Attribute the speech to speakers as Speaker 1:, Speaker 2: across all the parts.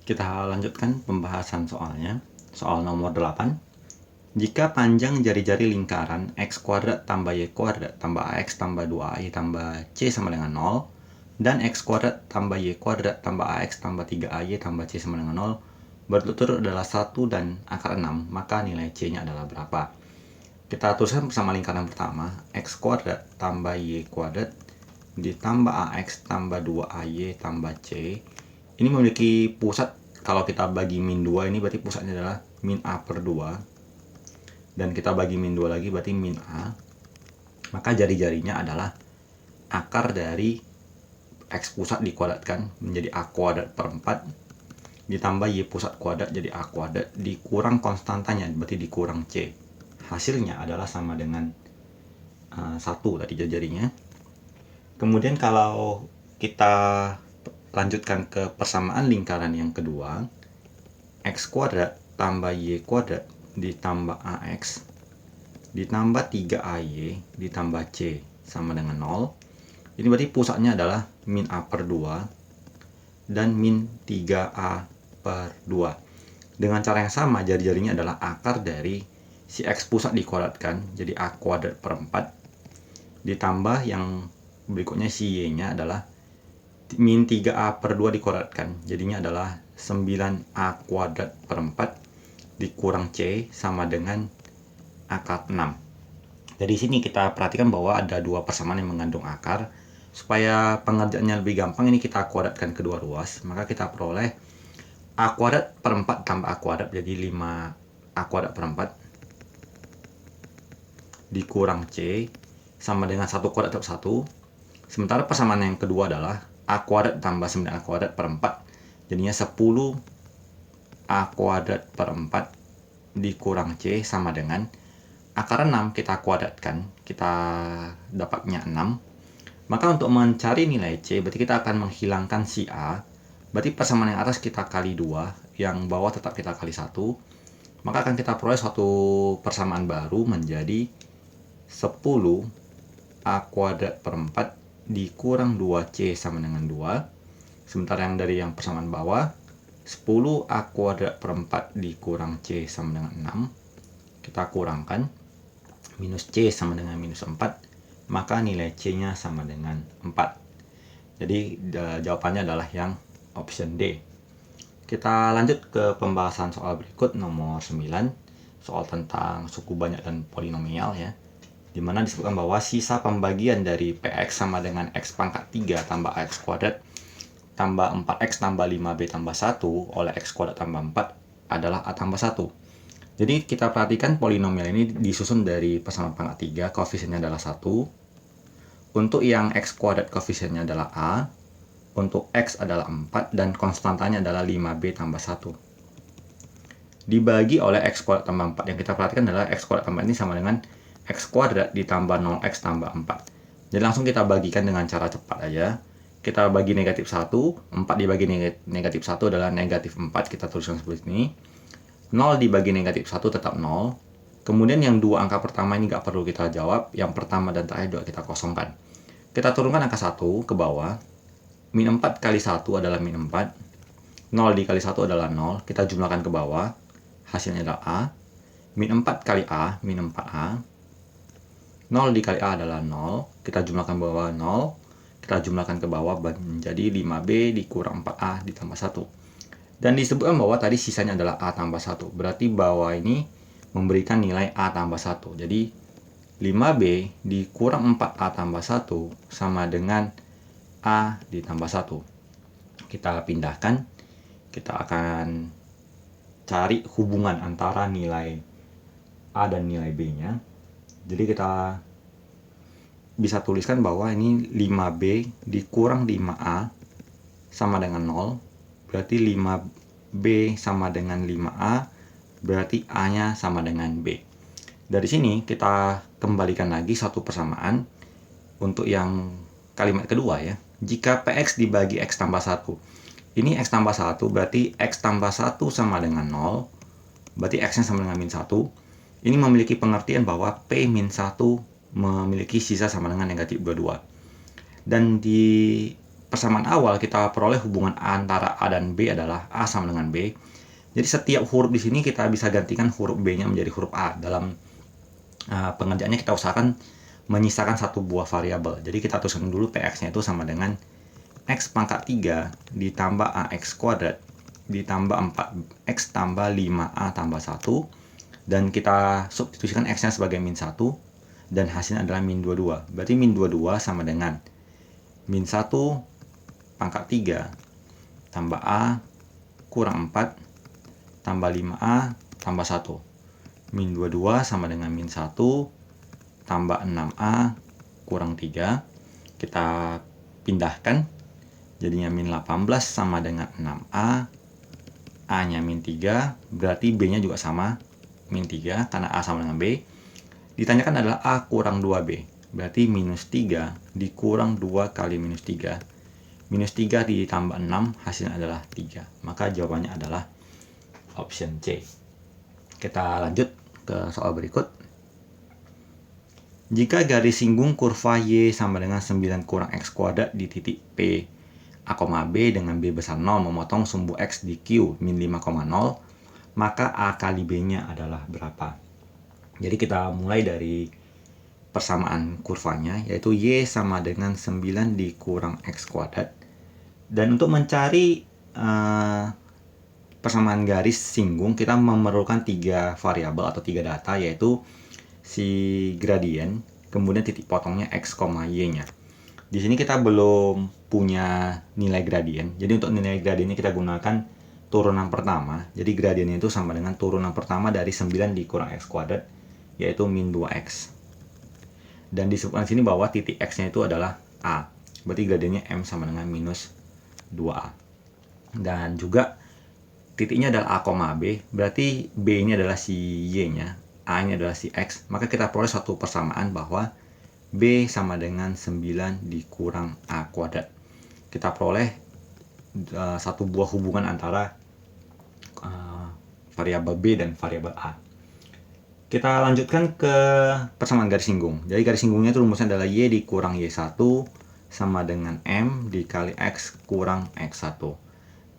Speaker 1: Kita lanjutkan pembahasan soalnya. Soal nomor 8. Jika panjang jari-jari lingkaran x kuadrat tambah y kuadrat tambah ax tambah 2ay tambah c sama dengan 0, dan x kuadrat tambah y kuadrat tambah ax tambah 3ay tambah c sama dengan 0 berturut-turut adalah 1 dan akar 6, maka nilai c-nya adalah berapa? Kita tuliskan bersama lingkaran pertama, x kuadrat tambah y kuadrat ditambah ax tambah 2ay tambah c. Ini memiliki pusat, kalau kita bagi min 2 ini berarti pusatnya adalah min a per 2. Dan kita bagi min 2 lagi berarti min a. Maka jari-jarinya adalah akar dari x pusat dikuadratkan menjadi a kuadrat per 4 ditambah y pusat kuadrat jadi a kuadrat dikurang konstantanya berarti dikurang c. Hasilnya adalah sama dengan 1 tadi jari-jarinya. Kemudian kalau kita lanjutkan ke persamaan lingkaran yang kedua, x kuadrat tambah y kuadrat ditambah ax ditambah 3ay ditambah c sama dengan 0. Ini berarti pusatnya adalah min a per 2 dan min 3a per 2. Dengan cara yang sama, jari-jarinya adalah akar dari si x pusat dikuadratkan jadi a kuadrat per 4 ditambah yang berikutnya si y-nya adalah min 3a per 2 dikuadratkan, jadinya adalah 9a kuadrat per 4 dikurang c sama dengan akar 6. Dari sini kita perhatikan bahwa ada dua persamaan yang mengandung akar. Supaya pengerjaannya lebih gampang, ini kita kuadratkan kedua ruas, maka kita peroleh a kuadrat per 4 tambah a kuadrat jadi 5a kuadrat per 4 dikurang c sama dengan 1 kuadrat per 1. Sementara persamaan yang kedua adalah a kuadrat tambah 9a kuadrat per 4 jadinya 10a kuadrat per 4 dikurang c sama dengan akar 6 kita kuadratkan, kita dapatnya 6. Maka untuk mencari nilai c berarti kita akan menghilangkan si a. Berarti persamaan yang atas kita kali 2, yang bawah tetap kita kali 1. Maka akan kita peroleh suatu persamaan baru menjadi 10a kuadrat per 4 dikurang 2c sama dengan 2. Sementara yang dari yang persamaan bawah 10a kuadrat per 4 dikurang c sama dengan 6. Kita kurangkan, minus c sama dengan minus 4, maka nilai c-nya sama dengan 4. Jadi jawabannya adalah yang option D. Kita lanjut ke pembahasan soal berikut, nomor 9. Soal tentang suku banyak dan polinomial ya. Dimana disebutkan bahwa sisa pembagian dari px sama dengan x pangkat 3 tambah ax kuadrat tambah 4x tambah 5b tambah 1 oleh x kuadrat tambah 4 adalah a tambah 1. Jadi kita perhatikan polinomial ini disusun dari persamaan pangkat 3, koefisiennya adalah 1. Untuk yang x kuadrat koefisiennya adalah a, untuk x adalah 4, dan konstantanya adalah 5b tambah 1. Dibagi oleh x kuadrat tambah 4, yang kita perhatikan adalah x kuadrat tambah ini sama dengan x kuadrat ditambah 0x tambah 4. Jadi langsung kita bagikan dengan cara cepat aja. Kita bagi negatif 1, 4 dibagi negatif 1 adalah negatif 4, kita tuliskan seperti ini. 0 dibagi negatif 1 tetap 0. Kemudian yang dua angka pertama ini nggak perlu kita jawab. Yang pertama dan terakhir juga kita kosongkan. Kita turunkan angka 1 ke bawah. Min 4 kali 1 adalah min 4. 0 dikali 1 adalah 0. Kita jumlahkan ke bawah. Hasilnya adalah A. Min 4 kali A, min 4A. 0 dikali A adalah 0. Kita jumlahkan ke bawah 0. Kita jumlahkan ke bawah menjadi 5B dikurang 4A ditambah 1. Dan disebutkan bahwa tadi sisanya adalah A tambah 1. Berarti bawah ini memberikan nilai A tambah 1. Jadi 5B dikurang 4A tambah 1 sama dengan A ditambah 1. Kita pindahkan. Kita akan cari hubungan antara nilai A dan nilai B-nya. Jadi kita bisa tuliskan bahwa ini 5B dikurang 5A sama dengan 0. Berarti 5B sama dengan 5A, berarti A-nya sama dengan B. Dari sini kita kembalikan lagi satu persamaan untuk yang kalimat kedua ya. Jika Px dibagi X tambah 1, ini X tambah 1 berarti X tambah 1 sama dengan 0, berarti X-nya sama dengan min 1. Ini memiliki pengertian bahwa P min 1 memiliki sisa sama dengan negatif 22. Dan di persamaan awal kita peroleh hubungan antara A dan B adalah A sama dengan B. Jadi setiap huruf di sini kita bisa gantikan huruf B-nya menjadi huruf A. Dalam pengerjaannya kita usahakan menyisakan satu buah variabel. Jadi kita tuliskan dulu PX-nya itu sama dengan X pangkat 3 ditambah AX kuadrat ditambah 4X tambah 5A tambah 1. Dan kita substitusikan X-nya sebagai min 1. Dan hasilnya adalah min 22. Berarti min 22 sama dengan min 1 pangkat 3 tambah A kurang 4 tambah 5A tambah 1. Min 22 sama dengan min 1 tambah 6A kurang 3. Kita pindahkan. Jadinya min 18 sama dengan 6A. A-nya min 3. Berarti B-nya juga sama. Min 3 karena A sama dengan B. Ditanyakan adalah A kurang 2B. Berarti minus 3 dikurang 2 kali minus 3. Minus 3 ditambah 6 hasilnya adalah 3. Maka jawabannya adalah option C. Kita lanjut ke soal berikut. Jika garis singgung kurva Y sama dengan 9 kurang X kuadrat di titik P A, B dengan B besar 0 memotong sumbu X di Q min 5,0, maka A kali B-nya adalah berapa? Jadi kita mulai dari persamaan kurvanya, yaitu Y sama dengan 9 dikurang X kuadrat. Dan untuk mencari persamaan garis singgung, kita memerlukan 3 variabel atau 3 data, yaitu si gradien, kemudian titik potongnya X, Y-nya. Di sini kita belum punya nilai gradien. Jadi untuk nilai gradiennya kita gunakan turunan pertama. Jadi gradiennya itu sama dengan turunan pertama dari 9 dikurang X kuadrat, yaitu min 2X. Dan disebutkan sini bahwa titik X-nya itu adalah A. Berarti gradiennya M sama dengan minus 2A. Dan juga titiknya adalah A, B. Berarti B ini adalah si Y-nya. A ini adalah si X, maka kita peroleh suatu persamaan bahwa B sama dengan 9 dikurang A kuadrat. Kita peroleh satu buah hubungan antara variabel B dan variabel A. Kita lanjutkan ke persamaan garis singgung. Jadi garis singgungnya itu rumusnya adalah Y dikurang Y1 sama dengan M dikali X kurang X1.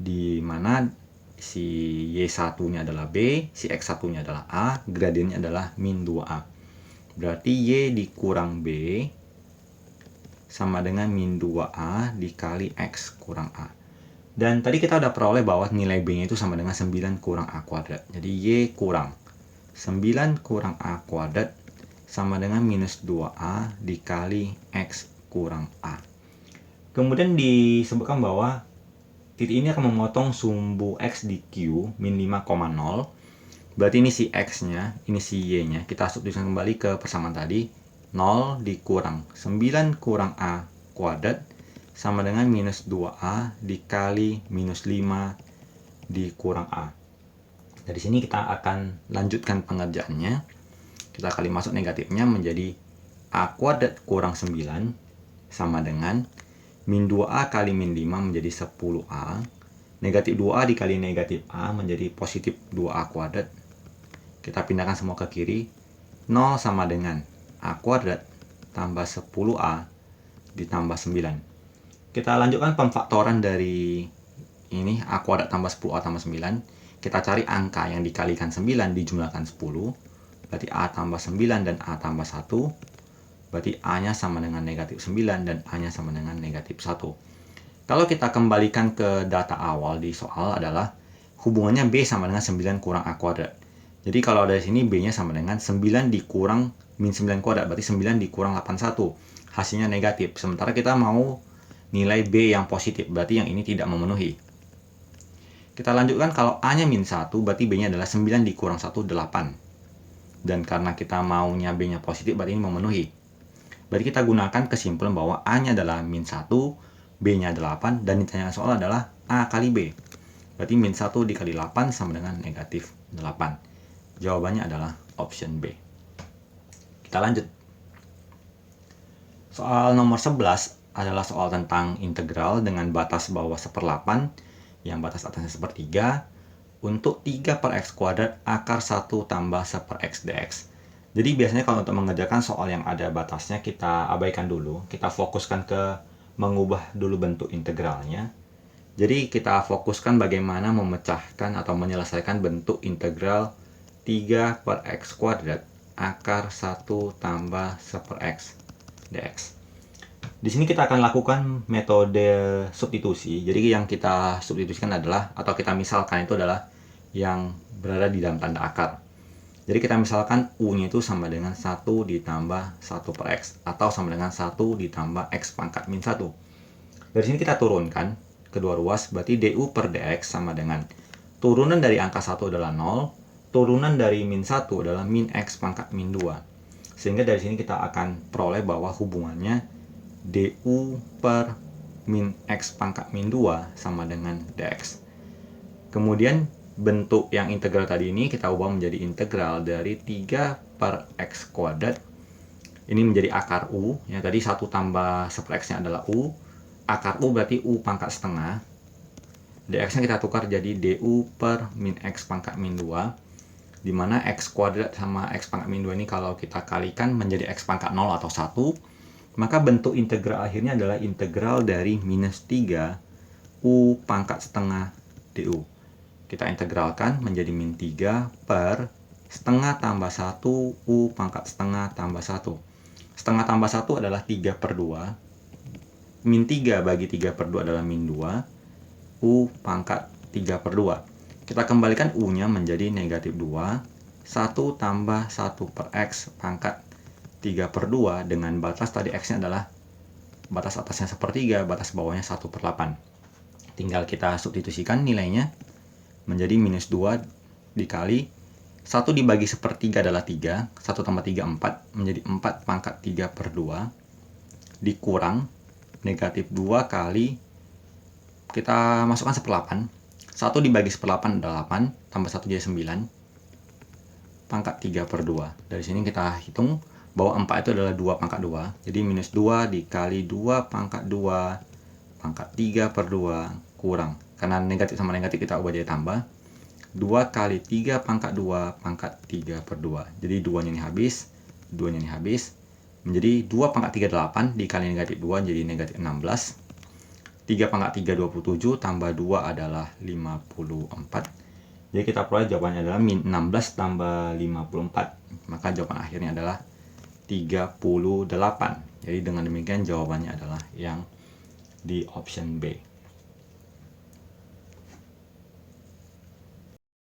Speaker 1: Di mana si Y1-nya adalah B, si X1-nya adalah A, gradiennya adalah min 2A. Berarti Y dikurang B sama dengan min 2A dikali X kurang A. Dan tadi kita udah peroleh bahwa nilai B-nya itu sama dengan 9 kurang A kuadrat. Jadi Y kurang 9 kurang A kuadrat sama dengan minus 2A dikali X kurang A. Kemudian disebutkan bahwa titik ini akan memotong sumbu X di Q min 5,0. Berarti ini si X-nya, ini si Y-nya. Kita substitusikan kembali ke persamaan tadi. 0 dikurang 9 kurang A kuadrat sama dengan minus 2A dikali minus 5 dikurang A. Dari sini kita akan lanjutkan pengerjaannya. Kita kali masuk negatifnya menjadi A kuadrat kurang 9 sama dengan min 2A kali min 5 menjadi 10A. Negatif 2A dikali negatif A menjadi positif 2A kuadrat. Kita pindahkan semua ke kiri. 0 sama dengan A kuadrat tambah 10A ditambah 9. Kita lanjutkan pemfaktoran dari ini A kuadrat tambah 10A tambah 9. Kita cari angka yang dikalikan 9 dijumlahkan 10. Berarti A tambah 9 dan A tambah 1. Berarti A-nya sama dengan negatif 9 dan A-nya sama dengan negatif 1. Kalau kita kembalikan ke data awal di soal adalah hubungannya B sama dengan 9 kurang A kuadrat. Jadi kalau dari sini B-nya sama dengan 9 dikurang min 9 kuadrat. Berarti 9 dikurang 81. Hasilnya negatif. Sementara kita mau nilai B yang positif. Berarti yang ini tidak memenuhi. Kita lanjutkan kalau A-nya min 1. Berarti B-nya adalah 9 dikurang 1, 8. Dan karena kita maunya B-nya positif, berarti ini memenuhi. Berarti kita gunakan kesimpulan bahwa A-nya adalah min 1, B-nya 8, dan ditanya soal adalah A kali B. Berarti min 1 dikali 8 sama dengan negatif 8. Jawabannya adalah option B. Kita lanjut. Soal nomor 11 adalah soal tentang integral dengan batas bawah 1/8, yang batas atasnya 1/3, untuk 3 per X kuadrat akar 1 tambah 1/X dx. Jadi biasanya kalau untuk mengerjakan soal yang ada batasnya kita abaikan dulu, kita fokuskan ke mengubah dulu bentuk integralnya. Jadi kita fokuskan bagaimana memecahkan atau menyelesaikan bentuk integral 3 per X kuadrat akar 1 tambah 1 per X dx. Di sini kita akan lakukan metode substitusi. Jadi yang kita substitusikan adalah, atau kita misalkan itu adalah yang berada di dalam tanda akar. Jadi kita misalkan U-nya itu sama dengan 1 ditambah 1 per X, atau sama dengan 1 ditambah X pangkat min 1. Dari sini kita turunkan kedua ruas, berarti du per dx sama dengan turunan dari angka 1 adalah 0, turunan dari min 1 adalah min x pangkat min 2. Sehingga dari sini kita akan peroleh bahwa hubungannya du per min x pangkat min 2 sama dengan dx. Kemudian bentuk yang integral tadi ini kita ubah menjadi integral dari 3 per x kuadrat. Ini menjadi akar u, ya tadi 1 tambah 1 per x-nya adalah u. Akar u berarti u pangkat setengah. dx-nya kita tukar jadi du per min x pangkat min 2. Dimana x kuadrat sama x pangkat min 2 ini kalau kita kalikan menjadi x pangkat 0 atau 1. Maka bentuk integral akhirnya adalah integral dari minus 3 u pangkat setengah du. Kita integralkan menjadi min 3 per setengah tambah 1 u pangkat setengah tambah 1. Setengah tambah 1 adalah 3 per 2. Min 3 bagi 3 per 2 adalah min 2. U pangkat 3 per 2. Kita kembalikan U-nya menjadi negatif 2. 1 tambah 1 per X pangkat 3 per 2 dengan batas tadi X-nya adalah batas atasnya sepertiga, batas bawahnya 1 per 8. Tinggal kita substitusikan nilainya menjadi minus 2 dikali 1 dibagi sepertiga adalah 3. 1 tambah 3 4 menjadi 4 pangkat 3 per 2 dikurang negatif 2 kali kita masukkan 1/8. 1 dibagi 1/8 adalah 8, tambah 1 jadi 9 pangkat 3 per 2. Dari sini kita hitung bahwa 4 itu adalah 2 pangkat 2. Jadi minus 2 dikali 2 pangkat 2 pangkat 3 per 2 kurang. Karena negatif sama negatif kita ubah jadi tambah. 2 kali 3 pangkat 2 pangkat 3 per 2. Jadi 2-nya ini habis, 2-nya ini habis. Menjadi 2 pangkat 3 8 dikali negatif 2 jadi negatif 16. 3 pangkat 3 27 tambah 2 adalah 54. Jadi kita peroleh jawabannya adalah min 16 tambah 54. Maka jawaban akhirnya adalah 38. Jadi dengan demikian jawabannya adalah yang di option B.